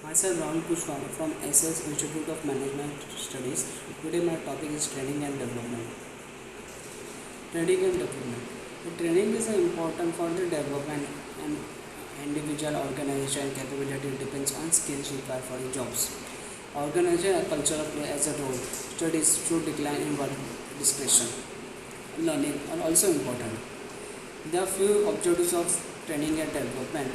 Myself Rahul Kushwaha from SS Institute of Management Studies. Today my topic is training and development. Training and development. The training is important for the development and individual organization capability depends on skills required for the jobs. Organization and culture play as a role. Studies should decline in work discretion. Learning are also important. There are few objectives of training and development.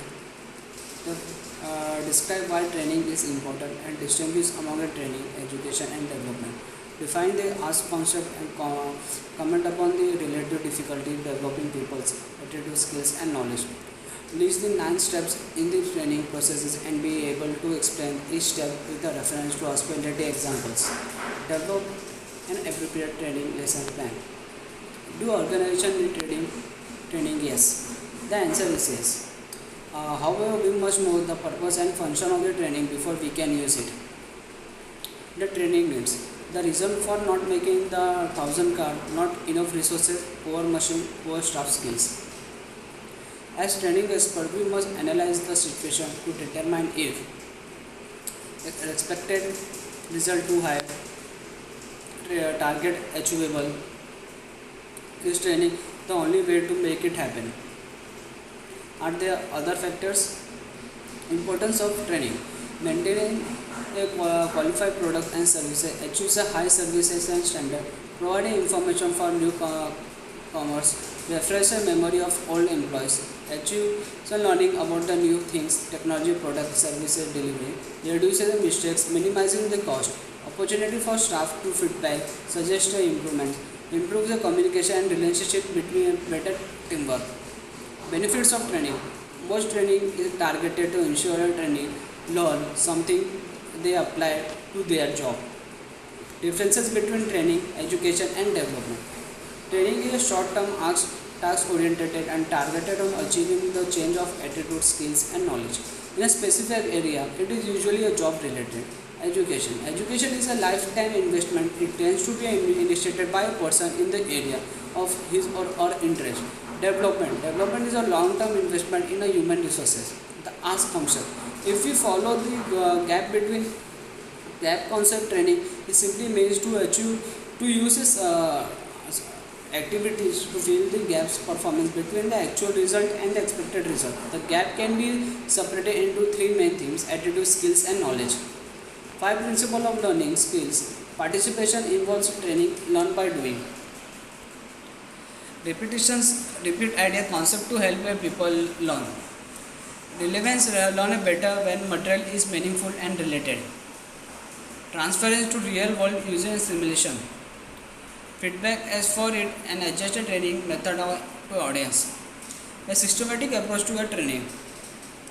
Describe why training is important and distinguish among the training, education and development. Define the ask concept and comment upon the relative difficulty developing people's attitude, skills and knowledge. List the 9 steps in the training processes and be able to explain each step with a reference to hospitality examples. Develop an appropriate training lesson plan. Do organization need training? Yes. The answer is yes. However, we must know the purpose and function of the training before we can use it. The training needs. The reason for not making the 1000 car, not enough resources, poor machine, poor staff skills. As training expert, we must analyze the situation to determine if expected result too high, target achievable. Is training the only way to make it happen? Are there other factors? Importance of training. Maintaining a qualified product and services, achieves a high services and standard, providing information for newcomers, refresh a memory of old employees, achieve some learning about the new things, technology, product, services, delivery, reduces the mistakes, minimizing the cost, opportunity for staff to feedback, suggest improvement, improve the communication and relationship between better teamwork. Benefits of training. Most training is targeted to ensure a trainee learn something they apply to their job. Differences between training, education and development. Training is short-term task-oriented and targeted on achieving the change of attitude, skills and knowledge. In a specific area, it is usually a job-related. Education. Education is a lifetime investment. It tends to be initiated by a person in the area of his or her interest. Development is a long-term investment in a human resources. The ask concept. If we follow the gap concept training, it simply means to use this activities to fill the gaps performance between the actual result and the expected result. The gap can be separated into 3 main themes: attitude, skills and knowledge. 5 principles of learning skills. Participation involves training, learn by doing. Repeat idea concept to help people learn. Relevance, learn better when material is meaningful and related. Transference to real world using simulation. Feedback as for it and adjusted training method to audience. A systematic approach to a training.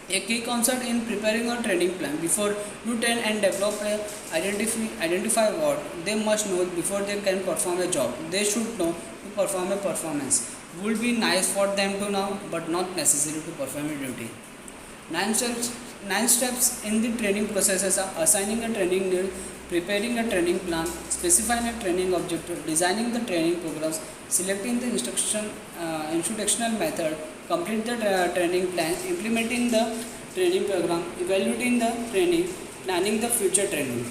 A key concept in preparing a training plan. Before you train and develop identify what they must know before they can perform a job. They should know to perform a performance. Would be nice for them to know, but not necessary to perform a duty. 9 steps in the training processes are assigning a training need, preparing a training plan, specifying a training objective, designing the training programs, selecting the instructional method, complete the training plan, implementing the training program, evaluating the training, planning the future training.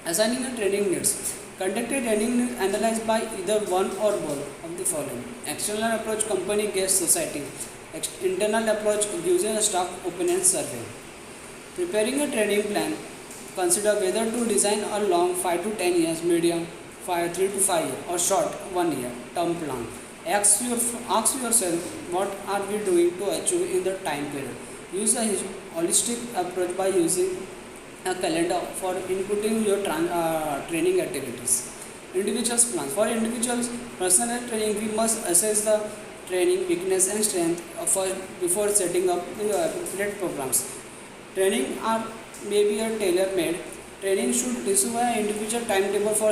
Assigning a training needs. Conduct a training need analyzed by either one or both of the following. External approach, company, guest, society. Internal approach, user staff opinion survey. Preparing a training plan. Consider whether to design a long 5 to 10 years, medium 3 to 5 years or short 1 year term plan. Ask yourself, what are we doing to achieve in the time period? Use a holistic approach by using a calendar for inputting your training activities. Individuals plans. For individuals personal training, we must assess the training weakness and strength before setting up the appropriate programs. Training are maybe a tailor-made. Training should receive an individual timetable for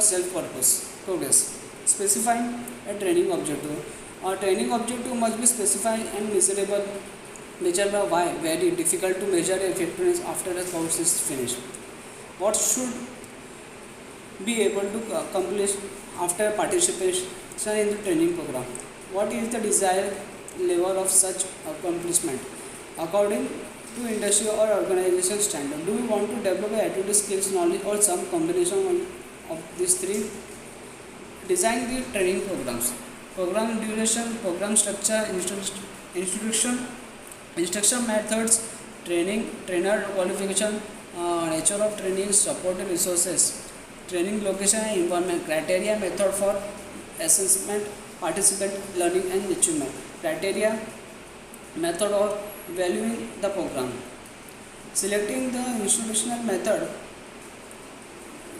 progress. Specifying a training objective. A training objective must be specified and measurable. Measurable why? Very difficult to measure effectiveness after a course is finished. What should be able to accomplish after participation in the training program? What is the desired level of such accomplishment? According to industry or organization standard. Do you want to develop activity skills, knowledge, or some combination of these three? Design the training programs. Program duration, program structure, instruction, instruction methods, training, trainer qualification, nature of training, support resources, training location and environment, criteria, method for assessment, participant learning and achievement, criteria, method of valuing the program. Selecting the instructional method.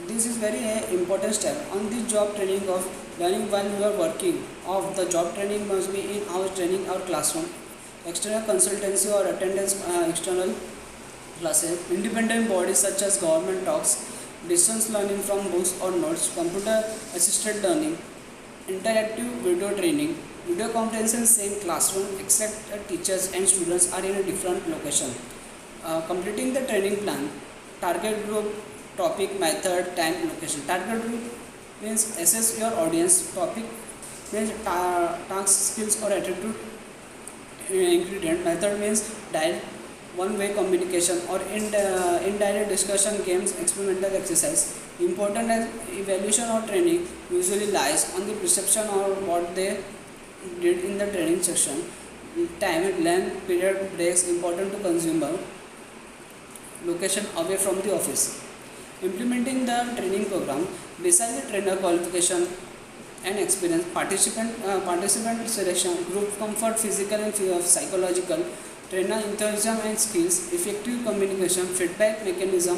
This is very important step. On the job training of learning while you are working. Of the job training must be in our training or classroom. External consultancy or attendance external classes. Independent bodies such as government talks. Distance learning from books or notes. Computer assisted learning. Interactive video training. Video conferences same classroom except teachers and students are in a different location. Completing the training plan. Target group, topic, method, time, location. Target group means assess your audience. Topic means task, skills or attitude ingredient. Method means direct one-way communication or indirect discussion, games, experimental exercise. Important as evaluation or training usually lies on the perception or what they did in the training section. Time, length, period, breaks important to consumer. Location away from the office. Implementing the training program. Besides the trainer qualification and experience, participant selection, group comfort, physical and psychological, trainer enthusiasm and skills, effective communication, feedback mechanism.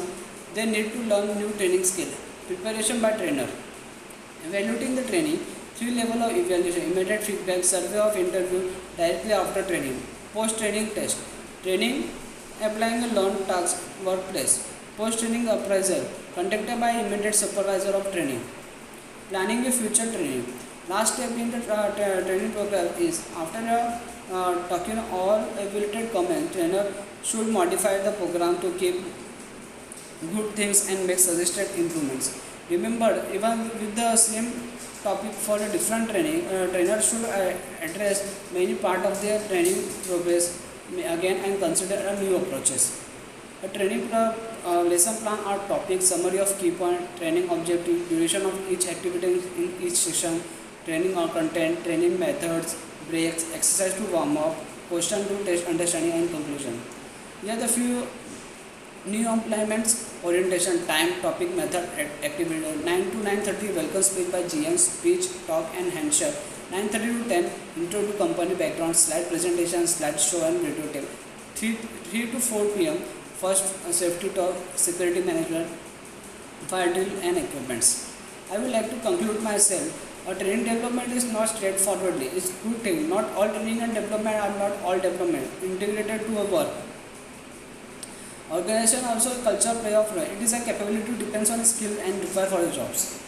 They need to learn new training skill. Preparation by trainer. Evaluating the training. 3 level of evaluation: immediate feedback, survey of interview directly after training, post-training test, training applying a learned task workplace, post-training appraisal conducted by immediate supervisor of training. Planning a future training. Last step in the training program is after talking all evaluated comments, trainer should modify the program to keep good things and make suggested improvements. Remember, even with the same topic for a different training, trainer should address many part of their training progress again and consider new approaches. A training lesson plan are topics, summary of key point, training objective, duration of each activity in each session, training or content, training methods, breaks, exercise to warm up, question to test understanding and conclusion. Here are the few new employments: orientation, time, topic, method, activity. 9 to 9:30 welcome speech by GM, speech, talk and handshake. 9:30 to 10 intro to company background, slide presentation, slide show and video tape. 3 to 4 p.m. first safety talk, security management, fire drill and equipments. I would like to conclude myself. A training development is not straightforwardly. It's two things. Not all training and development are not all development integrated to a work. Organization also a culture play of role. It is a capability depends on skill and require for the jobs.